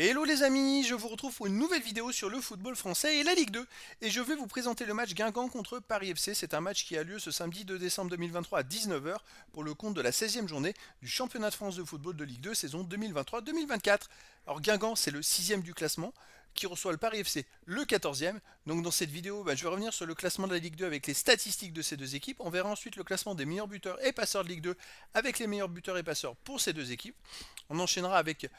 Hello les amis, je vous retrouve pour une nouvelle vidéo sur le football français et la Ligue 2. Et je vais vous présenter le match Guingamp contre Paris FC. C'est un match qui a lieu ce samedi 2 décembre 2023 à 19 h pour le compte de la 16e journée du championnat de France de football de Ligue 2 saison 2023-2024. Alors Guingamp, c'est le 6e du classement qui reçoit le Paris FC le 14e. Donc dans cette vidéo, je vais revenir sur le classement de la Ligue 2 avec les statistiques de ces deux équipes. On verra ensuite le classement des meilleurs buteurs et passeurs de Ligue 2 avec les meilleurs buteurs et passeurs pour ces deux équipes. On enchaînera avec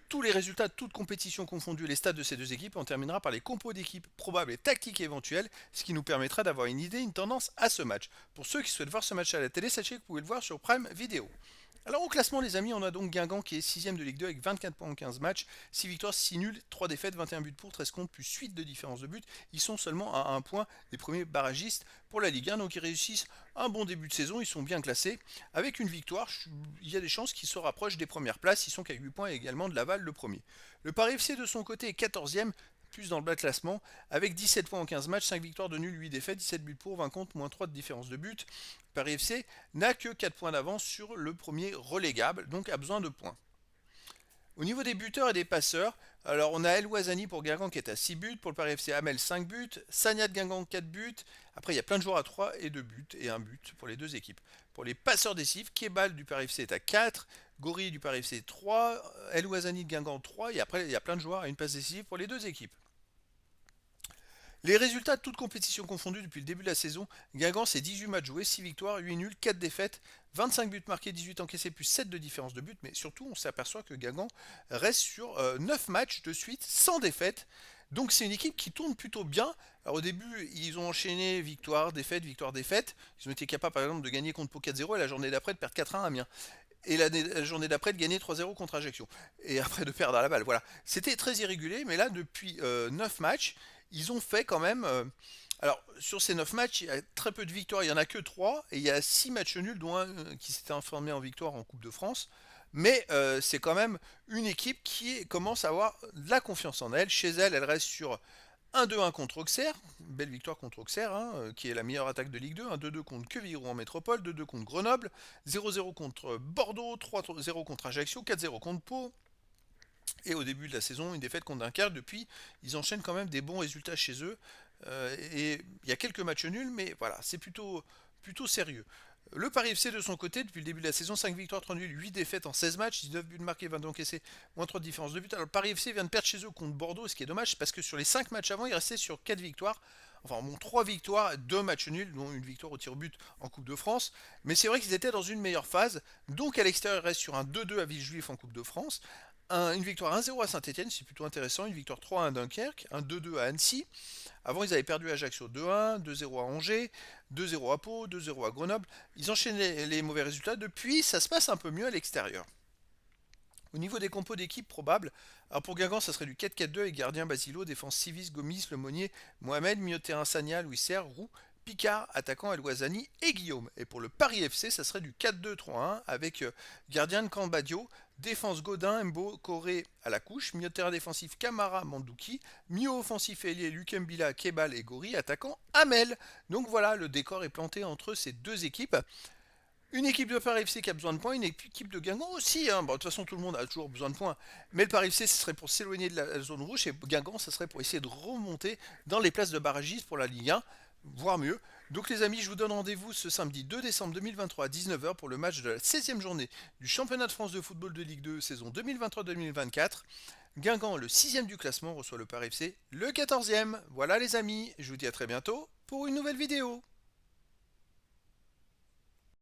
tous les résultats de toutes compétitions confondues, les stats de ces deux équipes. On terminera par les compos d'équipes probables et tactiques éventuelles, ce qui nous permettra d'avoir une idée, une tendance à ce match. Pour ceux qui souhaitent voir ce match à la télé, sachez que vous pouvez le voir sur Prime Video. Alors au classement les amis, on a donc Guingamp qui est 6ème de Ligue 2 avec 24 points en 15 matchs, 6 victoires, 6 nuls, 3 défaites, 21 buts pour, 13 contre, plus 8 de différence de but. Ils sont seulement à 1 point des premiers barragistes pour la Ligue 1, donc ils réussissent un bon début de saison, ils sont bien classés. Avec une victoire, il y a des chances qu'ils se rapprochent des premières places, ils sont qu'à 8 points également de Laval le premier. Le Paris FC de son côté est 14ème, plus dans le bas classement, avec 17 points en 15 matchs, 5 victoires de nul, 8 défaites, 17 buts pour, 20 contre, moins 3 de différence de but. Paris FC n'a que 4 points d'avance sur le premier relégable, donc a besoin de points. Au niveau des buteurs et des passeurs, alors on a El Ouazani pour Guingamp qui est à 6 buts, pour le Paris FC Hamel 5 buts, Sagna de Guingamp 4 buts, après il y a plein de joueurs à 3 et 2 buts et 1 but pour les deux équipes. Pour les passeurs décisifs, Kebal du Paris FC est à 4, Gori du Paris FC 3, El Ouazani de Guingamp 3 et après il y a plein de joueurs à une passe décisive pour les deux équipes. Les résultats de toutes compétitions confondues depuis le début de la saison, Guingamp c'est 18 matchs joués, 6 victoires, 8 nuls, 4 défaites, 25 buts marqués, 18 encaissés, plus 7 de différence de but, mais surtout on s'aperçoit que Guingamp reste sur 9 matchs de suite sans défaite. Donc c'est une équipe qui tourne plutôt bien. Alors au début, ils ont enchaîné victoire, défaite, victoire, défaite. Ils ont été capables par exemple de gagner contre Pau 4-0 et la journée d'après de perdre 4-1 à Amiens. Et la journée d'après de gagner 3-0 contre Ajaccio. Et après de perdre à la balle. Voilà. C'était très irrégulier, mais là, depuis 9 matchs, ils ont fait quand même. Alors, sur ces 9 matchs, il y a très peu de victoires. Il n'y en a que 3. Et il y a 6 matchs nuls, dont un qui s'était informé en victoire en Coupe de France. Mais c'est quand même une équipe qui commence à avoir de la confiance en elle. Chez elle, elle reste sur 1-2-1 contre Auxerre, belle victoire contre Auxerre, qui est la meilleure attaque de Ligue 2, 1-2-2 contre Quevilly en métropole, 2-2 contre Grenoble, 0-0 contre Bordeaux, 3-0 contre Ajaccio, 4-0 contre Pau. Et au début de la saison, une défaite contre Dunkerque. Depuis, ils enchaînent quand même des bons résultats chez eux. Et il y a quelques matchs nuls, mais voilà, c'est plutôt sérieux. Le Paris FC de son côté, depuis le début de la saison, 5 victoires, 3 nuls, 8 défaites en 16 matchs, 19 buts marqués, 22 encaissés, moins 3 de différence de but. Alors le Paris FC vient de perdre chez eux contre Bordeaux, ce qui est dommage, parce que sur les 5 matchs avant, il restait sur 4 victoires. Enfin, bon, 3 victoires, 2 matchs nuls, dont une victoire au tir au but en Coupe de France. Mais c'est vrai qu'ils étaient dans une meilleure phase. Donc à l'extérieur, ils restent sur un 2-2 à Villejuif en Coupe de France. Une victoire 1-0 à Saint-Etienne, c'est plutôt intéressant. Une victoire 3-1 à Dunkerque, un 2-2 à Annecy. Avant, ils avaient perdu à Ajaccio 2-1, 2-0 à Angers, 2-0 à Pau, 2-0 à Grenoble. Ils enchaînaient les mauvais résultats. Depuis, ça se passe un peu mieux à l'extérieur. Au niveau des compos d'équipe probables, alors pour Guingamp, ça serait du 4-4-2 avec gardien Basilo, défense Civis, Gomis, Lemonnier, Mohamed, milieu de terrain Sagna, Louis Serre, Roux, Picard, attaquant El Ouazani et Guillaume. Et pour le Paris FC, ça serait du 4-2-3-1 avec gardien de Cambadio, défense Godin, Mbo, Coré à la couche, milieu de terrain défensif Camara, Mandouki, milieu offensif ailier Lukembila, Kebal et Gori, attaquant Amel. Donc voilà, le décor est planté entre ces deux équipes. Une équipe de Paris FC qui a besoin de points, une équipe de Guingamp aussi. Bon, de toute façon, tout le monde a toujours besoin de points. Mais le Paris FC, ce serait pour s'éloigner de la zone rouge et Guingamp, ce serait pour essayer de remonter dans les places de barragistes pour la Ligue 1, voire mieux. Donc les amis, je vous donne rendez-vous ce samedi 2 décembre 2023 à 19 h pour le match de la 16e journée du championnat de France de football de Ligue 2 saison 2023-2024. Guingamp, le 6e du classement, reçoit le Paris FC, le 14e. Voilà les amis, je vous dis à très bientôt pour une nouvelle vidéo.